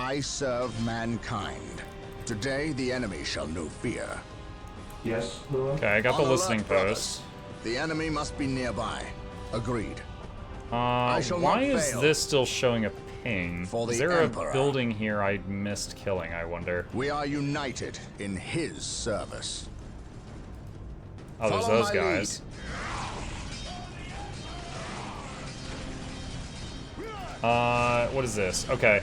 I serve mankind. Today the enemy shall know fear. Yes, Lord. Okay, I got the On listening alert, brothers. post. The enemy must be nearby. Agreed. I shall Why not is fail. this still showing a ping? For Is the there Emperor. a building here I missed killing, I wonder? We are united in his service. Oh, there's Follow those my guys. What is this? Okay.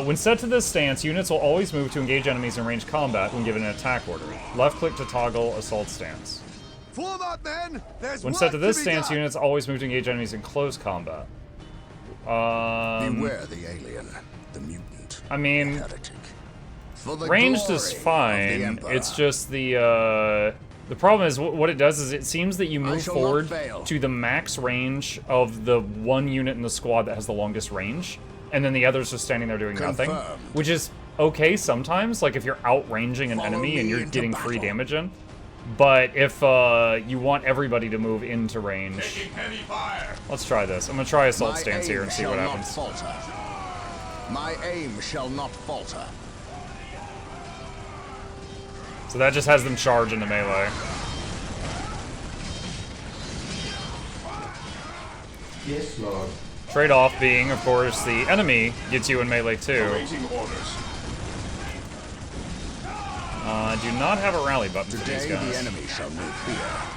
When set to this stance, units will always move to engage enemies in ranged combat when given an attack order. Left click to toggle assault stance. Form up, men! There's When work set to this be stance, done. units always move to engage enemies in close combat. Beware the alien, the mutant, I mean, the heretic. For the ranged glory is of the fine. Emperor. It's just the problem is what it does is it seems that you move shall not forward fail. to the max range of the one unit in the squad that has the longest range, and then the others just standing there doing nothing, Confirmed. which is okay sometimes, like if you're outranging an Follow enemy and me you're into getting free battle. damage in. But if you want everybody to move into range, Taking heavy fire. let's try this. I'm gonna try assault My stance here aim and see shall what not happens. falter. My aim shall not falter. So that just has them charge into melee. Yes, Lord. Trade-off being, of course, the enemy gets you in melee too. Awaiting orders. Do not have a rally button for Today these the guys. enemy shall know fear.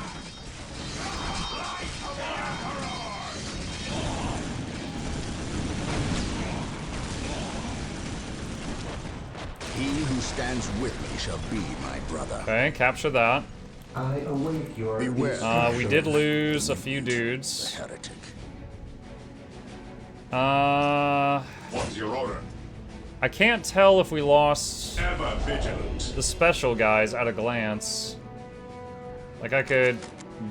He who stands with me shall be my brother. Okay, capture that. I await your Beware. instructions. We did lose a few dudes. Heretic. What's your order? I can't tell if we lost Ever vigilant. the special guys at a glance. Like, I could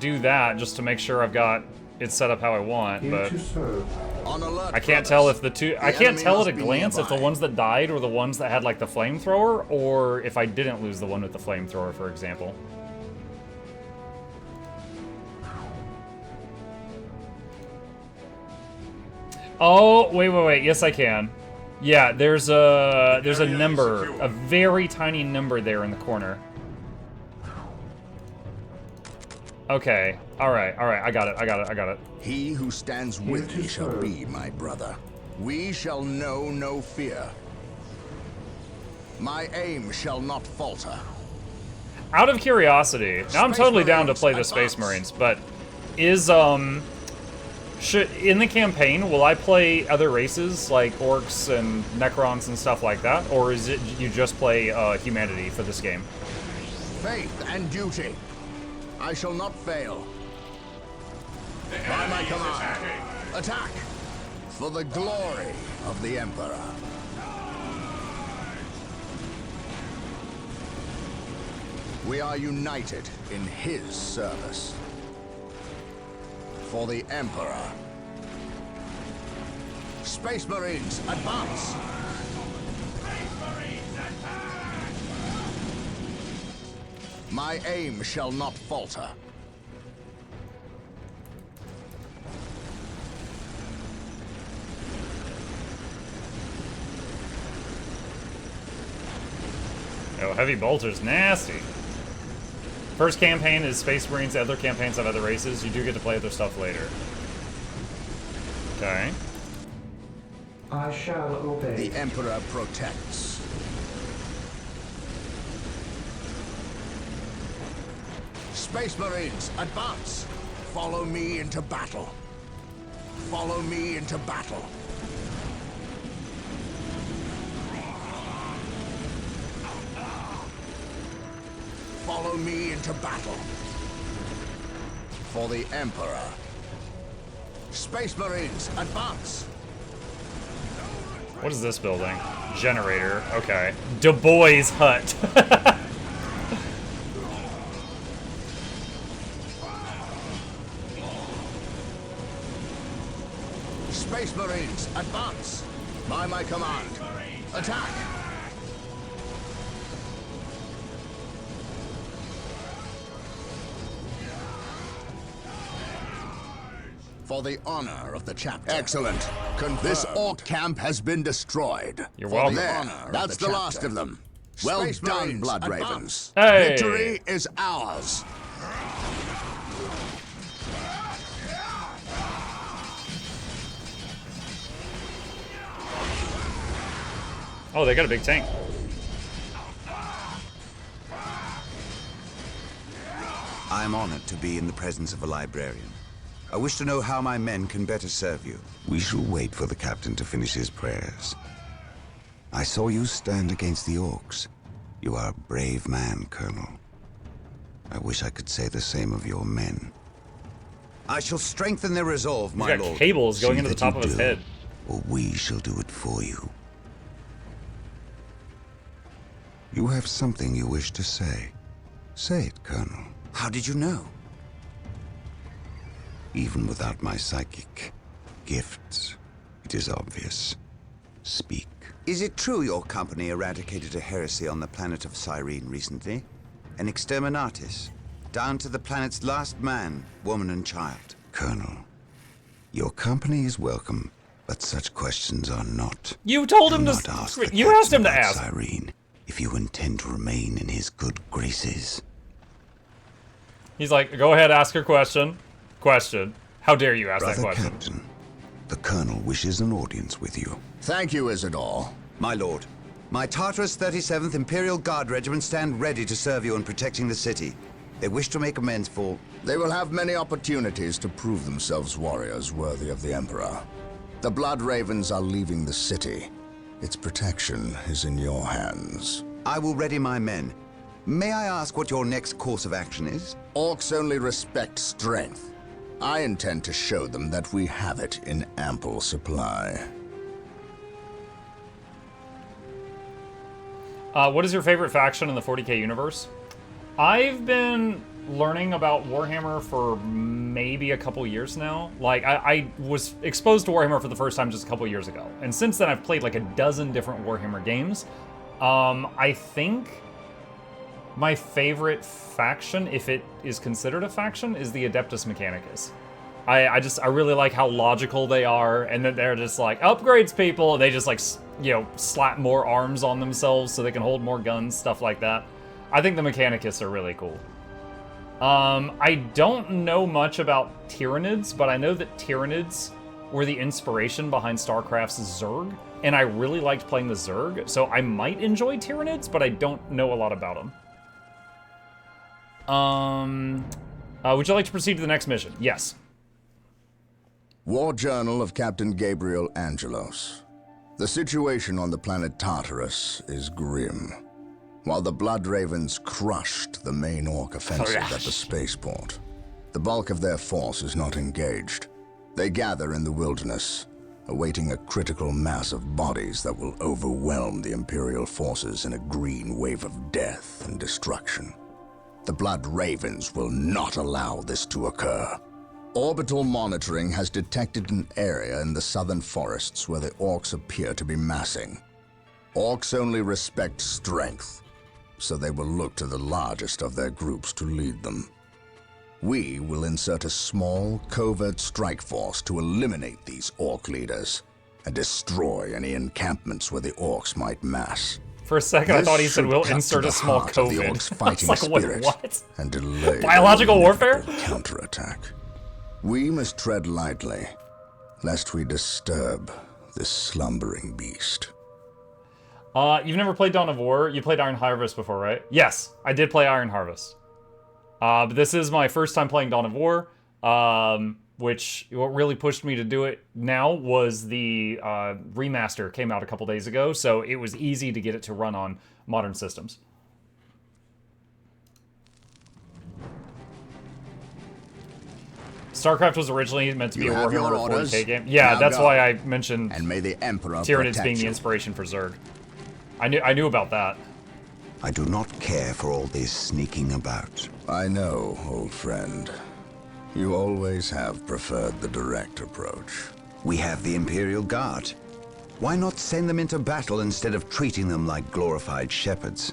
do that just to make sure I've got it set up how I want, Here but to serve. On alert, I can't brothers. tell if the two... I The can't enemy tell at must a be glance if the nearby. ones that died were the ones that had, like, the flamethrower, or if I didn't lose the one with the flamethrower, for example. Oh, wait. Yes, I can. Yeah, there's a number, a very tiny number there in the corner. Okay. All right. I got it. He who stands with me shall be my brother. We shall know no fear. My aim shall not falter. Out of curiosity, now I'm Space totally down to Marines, play the advance. Space Marines, but is should in the campaign will I play other races like orcs and necrons and stuff like that, or is it you just play humanity for this game? Faith and duty. I shall not fail. By my command. Attack! For the glory of the Emperor. We are united in his service. For the Emperor. Space Marines, advance! My aim shall not falter. Oh, heavy bolter's nasty. First campaign is Space Marines, the other campaigns have other races. You do get to play other stuff later. Okay. I shall obey. The Emperor protects. Space Marines, advance! Follow me into battle. Follow me into battle. Follow me into battle. For the Emperor. Space Marines, advance! What is this building? Generator. Okay. Du Bois Hut. Space Marines, advance! By my command. Attack! For the honor of the chapter. Excellent. This orc camp has been destroyed. You're For welcome. the honor That's of the last of them. Well Space done, Marines, Blood advance. Ravens. Hey. Victory is ours. Oh, they got a big tank. I am honored to be in the presence of a librarian. I wish to know how my men can better serve you. We shall wait for the captain to finish his prayers. I saw you stand against the orcs. You are a brave man, Colonel. I wish I could say the same of your men. I shall strengthen their resolve, my He's got lord. cables going See into the that top you of his do, head. or we shall do it for you. You have something you wish to say. Say it, Colonel. How did you know? Even without my psychic gifts, it is obvious. Speak. Is it true your company eradicated a heresy on the planet of Cyrene recently? An exterminatus, down to the planet's last man, woman, and child? Colonel, your company is welcome, but such questions are not. You told him Do to. not ask the You asked him to captain about ask. Cyrene, if you intend to remain in his good graces. He's like, go ahead, ask your question. Question. How dare you ask that Brother question? Captain, the Colonel wishes an audience with you. Thank you, Isidore. My lord, my Tartarus 37th Imperial Guard Regiment stand ready to serve you in protecting the city. They wish to make amends for... They will have many opportunities to prove themselves warriors worthy of the Emperor. The Blood Ravens are leaving the city. Its protection is in your hands. I will ready my men. May I ask what your next course of action is? Orcs only respect strength. I intend to show them that we have it in ample supply. What is your favorite faction in the 40k universe? I've been learning about Warhammer for maybe a couple years now. Like, I was exposed to Warhammer for the first time just a couple years ago. And since then, I've played like a dozen different Warhammer games. I think my favorite faction, if it is considered a faction, is the Adeptus Mechanicus. I really like how logical they are, and that they're just like, upgrades people, and they just like, you know, slap more arms on themselves so they can hold more guns, stuff like that. I think the Mechanicus are really cool. I don't know much about Tyranids, but I know that Tyranids were the inspiration behind StarCraft's Zerg, and I really liked playing the Zerg, so I might enjoy Tyranids, but I don't know a lot about them. Would you like to proceed to the next mission? Yes. War Journal of Captain Gabriel Angelos. The situation on the planet Tartarus is grim. While the Blood Ravens crushed the main orc offensive at the spaceport, the bulk of their force is not engaged. They gather in the wilderness, awaiting a critical mass of bodies that will overwhelm the Imperial forces in a green wave of death and destruction. The Blood Ravens will not allow this to occur. Orbital monitoring has detected an area in the southern forests where the orcs appear to be massing. Orcs only respect strength, so they will look to the largest of their groups to lead them. We will insert a small, covert strike force to eliminate these orc leaders and destroy any encampments where the orcs might mass. For a second, I This thought he said, should we'll cut to insert the a small heart of the COVID. orcs' I was fighting like, wait, spirit what? and delay Biological their warfare? inevitable counterattack. We must tread lightly, lest we disturb this slumbering beast. You've never played Dawn of War? You played Iron Harvest before, right? Yes, I did play Iron Harvest. But this is my first time playing Dawn of War, which what really pushed me to do it now was the remaster came out a couple days ago, so it was easy to get it to run on modern systems. StarCraft was originally meant to be You a have your Warhammer orders. 40k game. Yeah, Now that's go. why I mentioned And may the Emperor Tyranids protect being the you. inspiration for Zerg. I knew about that. I do not care for all this sneaking about. I know, old friend. You always have preferred the direct approach. We have the Imperial Guard. Why not send them into battle instead of treating them like glorified shepherds?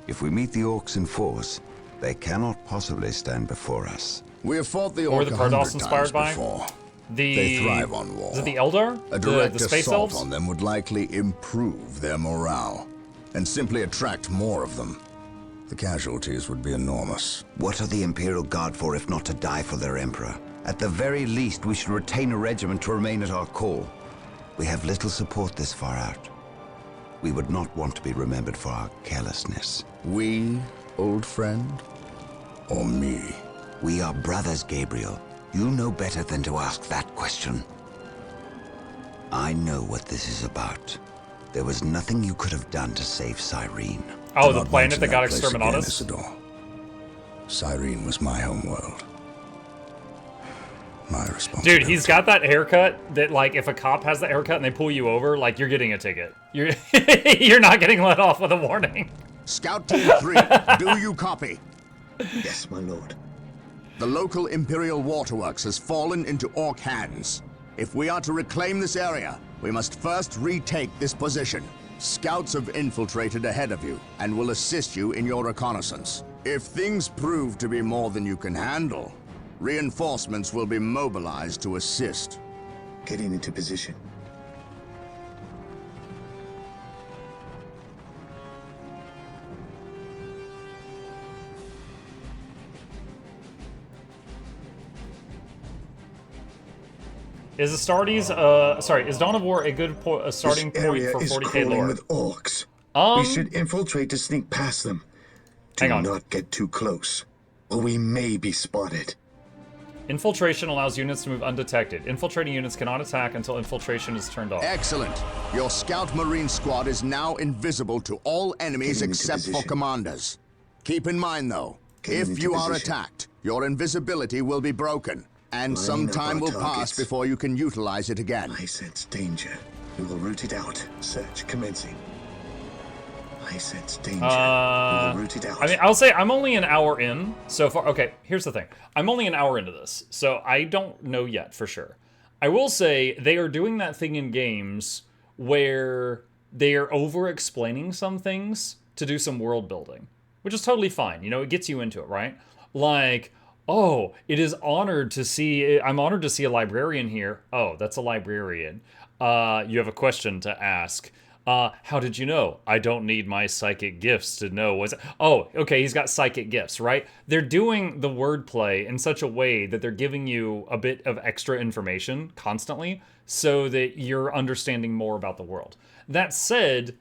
If we meet the orcs in force, they cannot possibly stand before us. We have fought the Or orc the 100 Protoss inspired times by? before. They thrive on war. Is it the Eldar? A direct the space assault elves? on them would likely improve their morale and simply attract more of them. The casualties would be enormous. What are the Imperial Guard for if not to die for their Emperor? At the very least, we should retain a regiment to remain at our call. We have little support this far out. We would not want to be remembered for our carelessness. We, old friend? Or me? We are brothers, Gabriel. You know better than to ask that question. I know what this is about. There was nothing you could have done to save Cyrene. Oh, Do the not planet mention that got place again, exterminatus? Isidore. Cyrene was my homeworld. My responsibility. Dude, he's got that haircut that, like, if a cop has that haircut and they pull you over, like, you're getting a ticket. You're you're not getting let off with a warning. Scout Team 3, do you copy? Yes, my lord. The local Imperial waterworks has fallen into Orc hands. If we are to reclaim this area, we must first retake this position. Scouts have infiltrated ahead of you and will assist you in your reconnaissance. If things prove to be more than you can handle, reinforcements will be mobilized to assist. Getting into position. Is Astartes, is Dawn of War a good starting This point area for is 40k crawling lore? with orcs. Um, We should infiltrate to sneak past them. Do Hang on. not get too close, or we may be spotted. Infiltration allows units to move undetected. Infiltrating units cannot attack until infiltration is turned off. Excellent. Your Scout Marine squad is now invisible to all enemies Getting into except for position. commanders. Keep in mind, though, Getting if into you are position. attacked, your invisibility will be broken, and some Lining up time our will pass targets. before you can utilize it again. I sense danger. We will root it out. Search commencing. I sense danger. We will root it out. I mean, I'll say I'm only an hour in so far. Okay, here's the thing. I'm only an hour into this, so I don't know yet for sure. I will say they are doing that thing in games where they are over-explaining some things to do some world building, which is totally fine. You know, it gets you into it, right? Like, oh, I'm honored to see a librarian here. Oh, that's a librarian. You have a question to ask. How did you know? I don't need my psychic gifts to know what's... Oh, okay, he's got psychic gifts, right? They're doing the wordplay in such a way that they're giving you a bit of extra information constantly so that you're understanding more about the world. That said,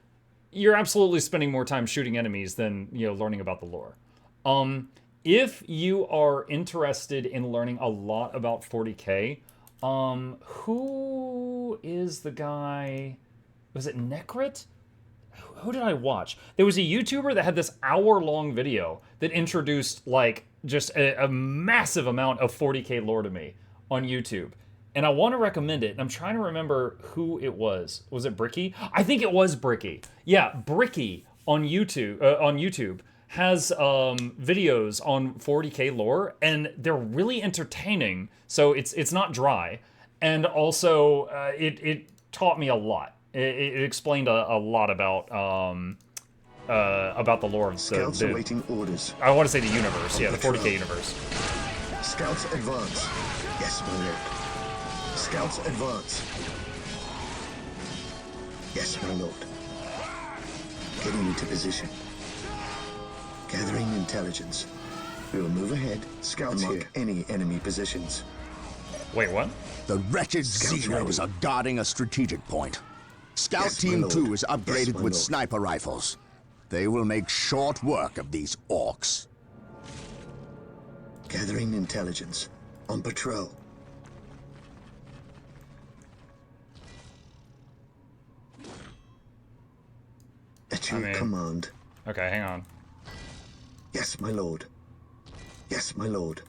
you're absolutely spending more time shooting enemies than, you know, learning about the lore. If you are interested in learning a lot about 40k, who is the guy... Was it Necrit? Who did I watch? There was a YouTuber that had this hour-long video that introduced, like, just a massive amount of 40k lore to me on YouTube. And I want to recommend it, and I'm trying to remember who it was. Was it Bricky? I think it was Bricky. Yeah, Bricky on YouTube has videos on 40k lore, and they're really entertaining. So it's not dry, and also it taught me a lot. It explained a lot about the lore of Scouts the awaiting orders. I want to say the universe, yeah, the 40k universe. Scouts advance. Yes, my lord. Scouts advance. Yes, my lord. Getting into position. Gathering intelligence. We will move ahead. Scouts mark any enemy positions. Wait, what? The wretched Scouts Xenos ready. are guarding a strategic point. Scout Yes, my Team lord. 2 is Yes, upgraded my with lord. sniper rifles. They will make short work of these orcs. Gathering intelligence. On patrol. At your command. Okay, hang on. Yes, my lord. Yes, my lord.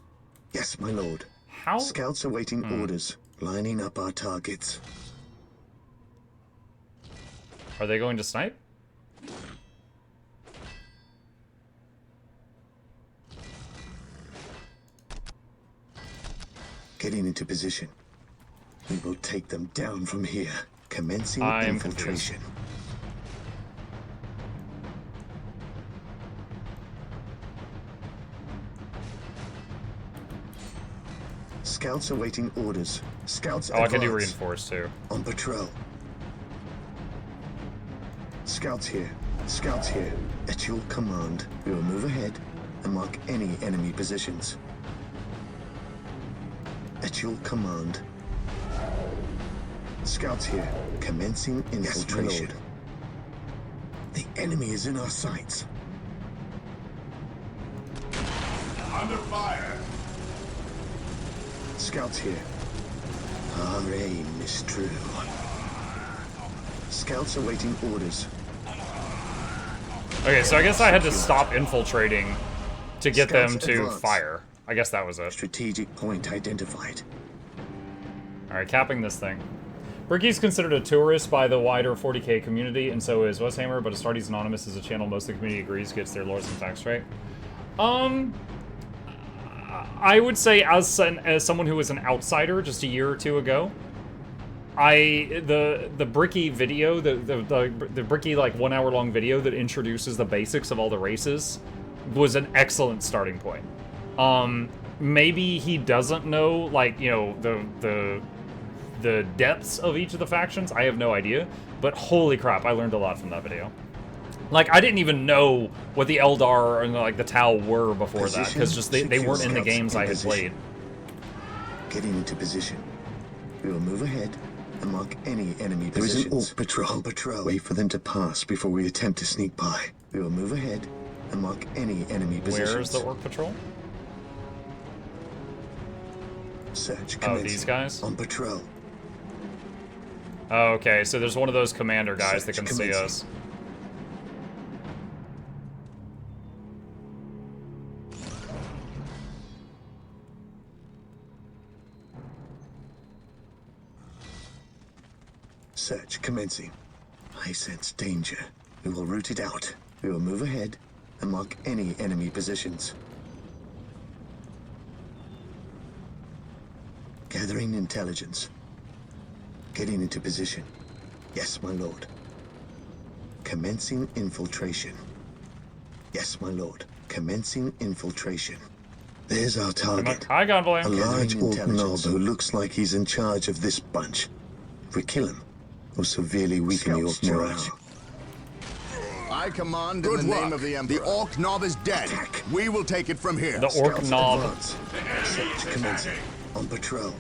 Yes, my lord. How? Scouts awaiting orders. Lining up our targets. Are they going to snipe? Getting into position. We will take them down from here. Commencing I'm infiltration. Scouts awaiting orders. Scouts Oh, I can do advance. reinforced too. On patrol. Scouts here. Scouts here. At your command, we will move ahead and mark any enemy positions. At your command. Scouts here. Commencing infiltration. The enemy is in our sights. Under fire. Scouts here. Our aim is true. Scouts awaiting orders. Okay, so I guess I had to stop infiltrating to get them Scouts to advance. fire. I guess that was it. Strategic point identified. Alright, capping this thing. Bricky's considered a tourist by the wider 40k community, and so is Warhammer, but Astartes Anonymous is a channel most of the community agrees gets their lores and facts right. I would say as someone who was an outsider just a year or two ago, the Bricky video, the Bricky like 1 hour long video that introduces the basics of all the races was an excellent starting point. Maybe he doesn't know, like, you know, the depths of each of the factions. I have no idea, but holy crap, I learned a lot from that video. Like, I didn't even know what the Eldar and like the Tau were before that, because just they weren't in the games I had played. Getting into position. We will move ahead and mark any enemy positions. There is an Orc patrol. Patrol. Wait for them to pass before we attempt to sneak by. We will move ahead and mark any enemy positions. Where is the Orc patrol? Search. Oh, these guys? On patrol. Oh, okay, so there's one of those commander guys that can see us. Search commencing. I sense danger. We will root it out. We will move ahead and mark any enemy positions. Gathering intelligence. Getting into position. Yes, my lord. Commencing infiltration. Yes, my lord. Commencing infiltration. There's our target. Hi, Gonvoy. A large Orc knob who looks like he's in charge of this bunch. If we kill him, we'll severely weaken the Orc morale. I command in the name of the Emperor. The Orc Knob is dead. Attack. We will take it from here. The Orc Scouts Knob. advance. Search commencing. On patrol.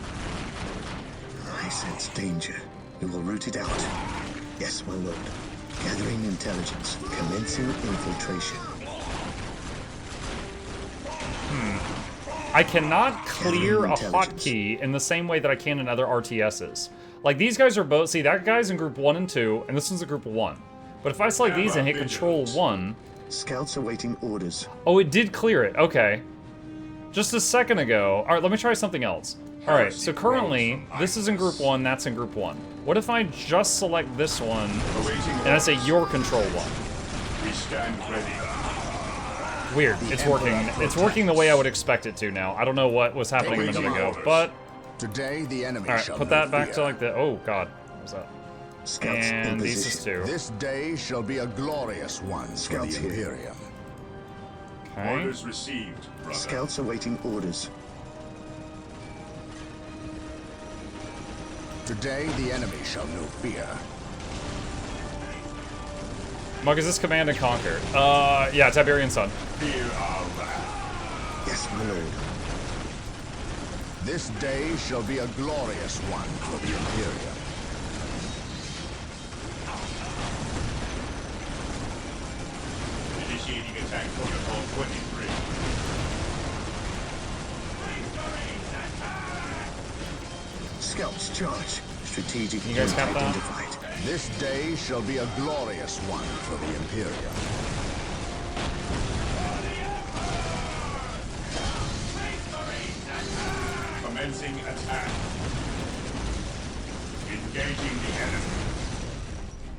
I sense danger. We will root it out. Yes, my lord. Gathering intelligence. Commencing infiltration. I cannot clear a Gathering hotkey in the same way that I can in other RTSs. Like, these guys are both... See, that guy's in group 1 and 2, and this one's in group 1. But if I select these and hit control 1... Scouts awaiting orders. Oh, it did clear it. Okay. Just a second ago. Alright, let me try something else. Alright, so currently, this is in group 1, that's in group 1. What if I just select this one, and I say your control 1? We stand ready. Weird. It's working. It's working the way I would expect it to now. I don't know what was happening a minute ago, but... Today, the enemy Alright, shall put that know back to fear. like the... Oh, God. What was that? Scouts in And these is position. 2. This day shall be a glorious one for Scouts the here. Imperium. Okay. Orders received, brother. Scouts awaiting orders. Today, the enemy shall know fear. Mug, is this Command and Conquer? Yeah, Tiberian Sun. Fear our wrath. Yes, my lord. This day shall be a glorious one for the Imperium. Initiating attack protocol 23. Scouts charge. Strategic You guys point got that? identified. This day shall be a glorious one for the Imperium. Commencing attack. Engaging the enemy.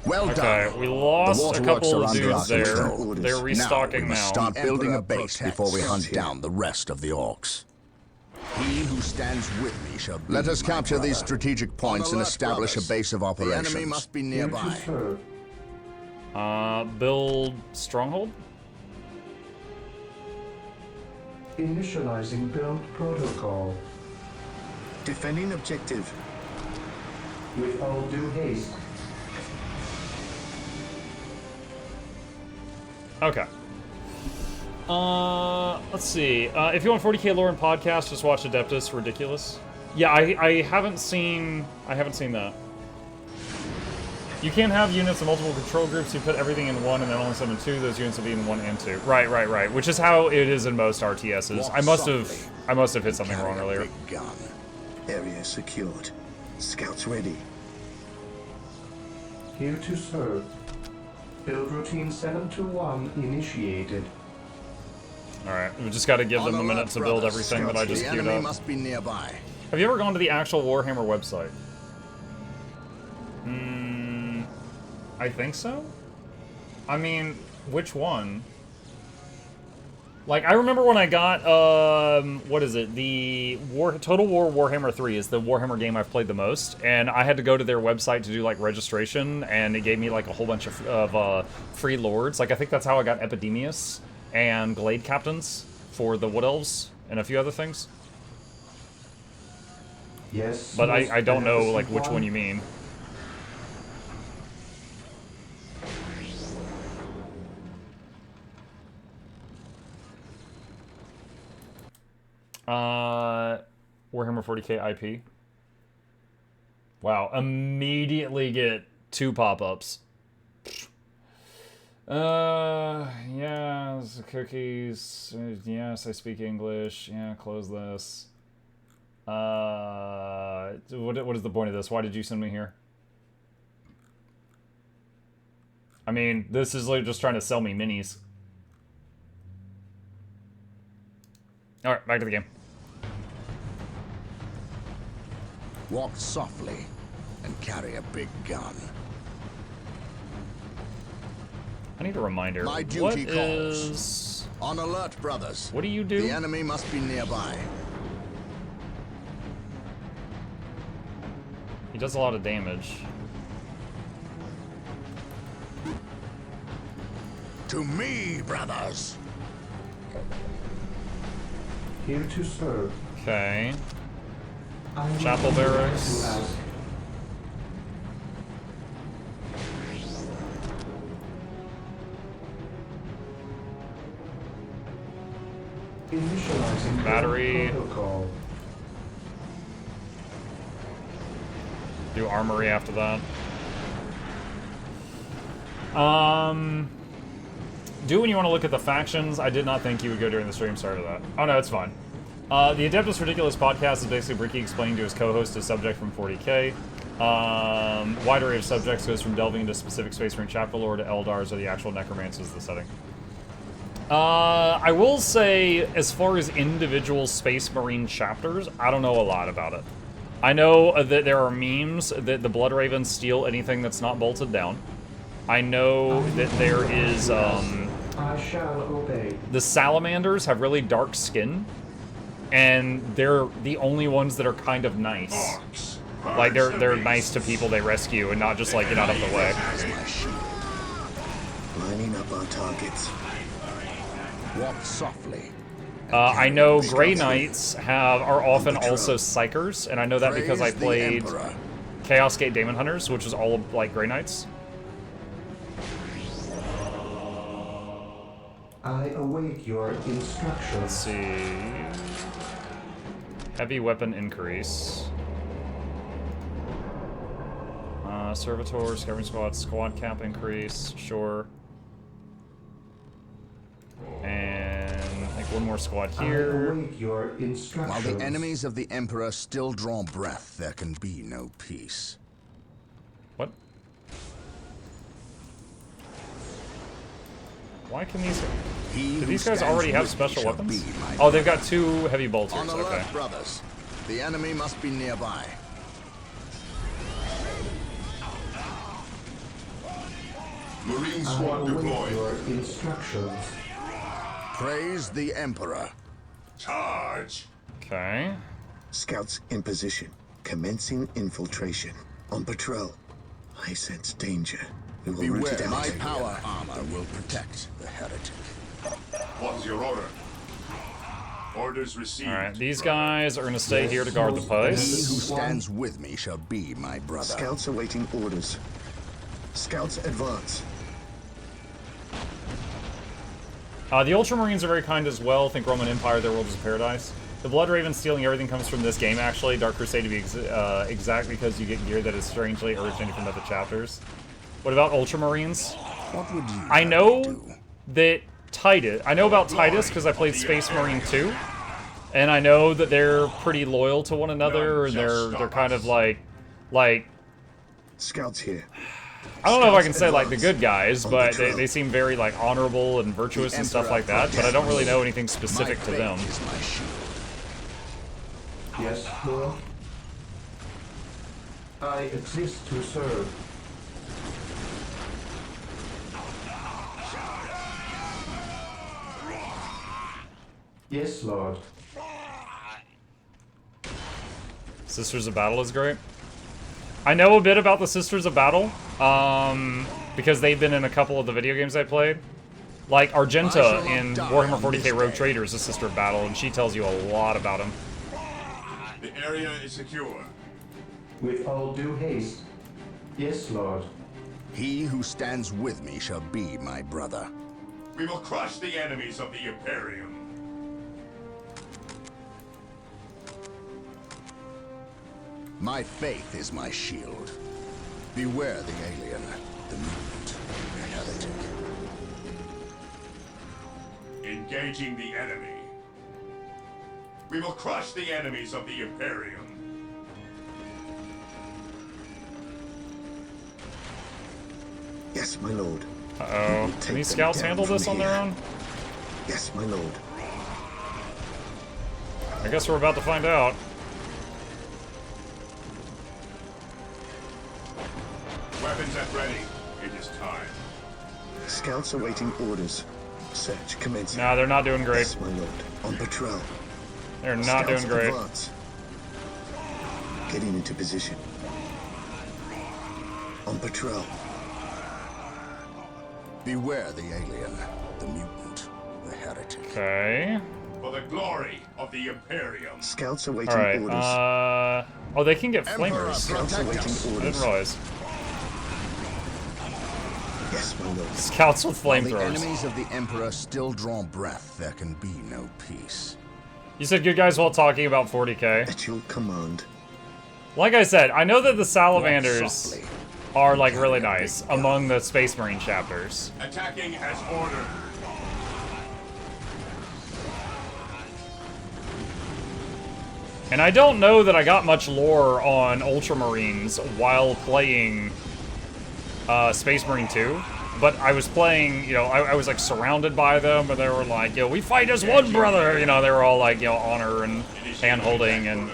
Well Okay, done. we lost The a waterworks couple are of under dudes our there. control. They're Now we restocking must now. start building a Emperor base protects. before we hunt Here. down the rest of the orcs. He who stands with me shall be Let us capture these strategic points and alert, establish brothers. a base of operations. The enemy must be Here to nearby. serve. Build Stronghold? Initializing build protocol. Defending objective. With all due haste. Okay. Let's see. If you want 40k lore and podcast, just watch Adeptus. Ridiculous. Yeah, I haven't seen that. You can't have units in multiple control groups. You put everything in one and then only summon two. Those units will be in 1 and 2. Right. Which is how it is in most RTSs. I must have hit something wrong earlier. Big gun. Area secured. Scouts ready. Here to serve. Build routine 721 initiated. Alright, we just gotta give them a minute to build everything that I just the queued enemy up. must be nearby. Have you ever gone to the actual Warhammer website? I think so? I mean, which one? Like, I remember when I got, what is it? The Total War Warhammer 3 is the Warhammer game I've played the most, and I had to go to their website to do, like, registration, and it gave me, like, a whole bunch of free lords. Like, I think that's how I got Epidemius and Glade Captains for the Wood Elves, and a few other things. Yes. But I don't know, like, which one you mean. Warhammer 40k IP. Wow, immediately get 2 pop-ups. Yes, cookies. Yes, I speak English. Yeah, close this. What is the point of this? Why did you send me here? I mean, this is like just trying to sell me minis. Alright, back to the game. Walk softly and carry a big gun. I need a reminder. My duty What calls. is... On alert, brothers. What do you do? The enemy must be nearby. He does a lot of damage. To me, brothers. Here to serve. Okay. I will Chapel do as barracks. you ask. Initializing Battery. protocol. Do armory after that. Do when you want to look at the factions. I did not think you would go during the stream. Sorry to that. Oh no, it's fine. The Adeptus Ridiculous podcast is basically Bricky explaining to his co-host his subject from 40k. Wide array of subjects goes from delving into specific Space Marine chapter lore to Eldars or the actual necromancers of the setting. I will say, as far as individual Space Marine chapters, I don't know a lot about it. I know that there are memes that the Blood Ravens steal anything that's not bolted down. I know that there is, I shall obey. the Salamanders have really dark skin, and they're the only ones that are kind of nice. Like, they're nice to people they rescue and not just, like, get out of the way. Lining up our targets. Walk softly. I know Grey Knights are often also Psychers, and I know that because I Praise the played Emperor. Chaos Gate Daemon Hunters, which is all, like, Grey Knights. I await your Let's instructions. see. Heavy weapon increase. Servitor, Scavenging Squad cap increase, sure. And I think one more squad I here. await your instructions. While the enemies of the Emperor still draw breath, there can be no peace. What? Why can these... He Do who these guys stands already have with special me shall weapons? be my Oh, they've got brother. 2 heavy bolters, On alert, okay. brothers. The enemy must be nearby. Marine I squad await deployed. your instructions. Praise the Emperor. Charge. Okay. Scouts in position. Commencing infiltration. On patrol. I sense danger. We will root it Beware, out. my power armor will protect the heretic. What's your order? Orders received. Alright, these brother. guys are gonna stay here to guard the He who post. stands with me shall be my brother. Scouts awaiting orders. Scouts advance. The Ultramarines are very kind as well. Think Roman Empire, their world is a paradise. The Blood Raven stealing everything comes from this game, actually. Dark Crusade to be exact, because you get gear that is strangely originated from other chapters. What about Ultramarines? What would you I know do? that Titus... I know about Titus because I played Space Marine 2. And I know that they're pretty loyal to one another, and they're kind of like... Scouts here. I don't know if I can say like the good guys, but they seem very like honorable and virtuous and stuff like that, but I don't really know anything specific to them. Is my shield. Yes, Lord. I exist to serve. Yes, Lord. Sisters of Battle is great. I know a bit about the Sisters of Battle, because they've been in a couple of the video games I played. Like, Argenta in Warhammer 40k Rogue Trader is a Sister of Battle, and she tells you a lot about him. The area is secure. With all due haste. Yes, Lord. He who stands with me shall be my brother. We will crush the enemies of the Imperium. My faith is my shield. Beware the alien, the mutant, the heretic. Engaging the enemy. We will crush the enemies of the Imperium. Yes, my lord. Uh-oh. Can these scouts handle this on their own? Yes, my lord. I guess we're about to find out. Weapons at ready. It is time. Scouts awaiting orders. Search commencing. Nah, they're not doing great. Yes, my lord. On patrol. They're not Scouts doing great. advance. Getting into position. On patrol. Beware the alien, the mutant, the heretic. Okay. For the glory of the Imperium. Scouts awaiting Alright, orders. oh, they can get Emperor, flamers. Scouts protect awaiting us. I didn't orders. realize. Yes, my lord. Scouts with While the flamethrowers. enemies of the Emperor still draw breath, there can be no peace. You said good guys while talking about 40k. At your command. Like I said, I know that the Salamanders Softly. are like really nice among the Space Marine chapters. Attacking as ordered. And I don't know that I got much lore on Ultramarines while playing Space Marine 2, but I was playing, you know, I was like surrounded by them, and they were like, yo, we fight as one brother, you know, they were all like, you know, honor and hand-holding and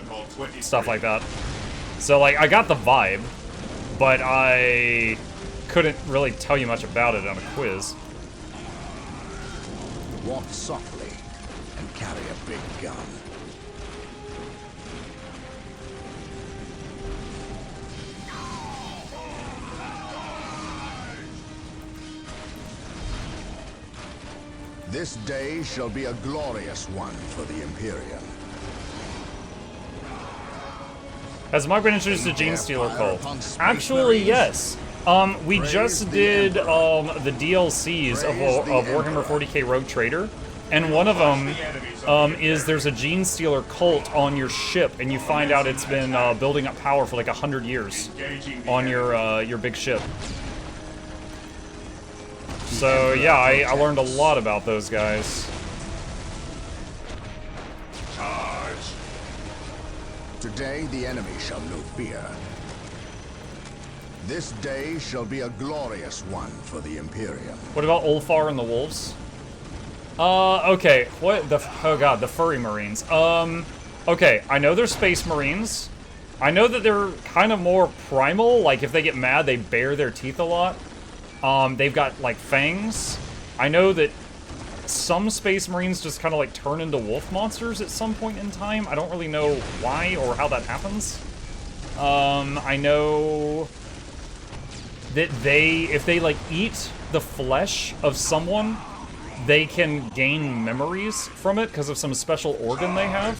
stuff like that. So like, I got the vibe, but I couldn't really tell you much about it on a quiz. Walk softly and carry a big gun. This day shall be a glorious one for the Imperium. Has Mike been introduced to Gene Stealer Fire Cult? upon Space Actually, Marines. yes. We Praise just the did Emperor. the DLCs of Praise the Warhammer Emperor. 40k Rogue Trader, and one of them is there's a Gene Stealer cult on your ship, and you find out it's been building up power for like 100 years on your big ship. So yeah, I learned a lot about those guys. Charge. Today the enemy shall know fear. This day shall be a glorious one for the Imperium. What about Ulfar and the Wolves? Okay, what the, oh god, the Furry Marines. Okay, I know they're Space Marines. I know that they're kind of more primal, like if they get mad, they bare their teeth a lot. They've got, like, fangs. I know that some Space Marines just kind of, like, turn into wolf monsters at some point in time. I don't really know why or how that happens. I know that if they, like, eat the flesh of someone, they can gain memories from it because of some special organ they have.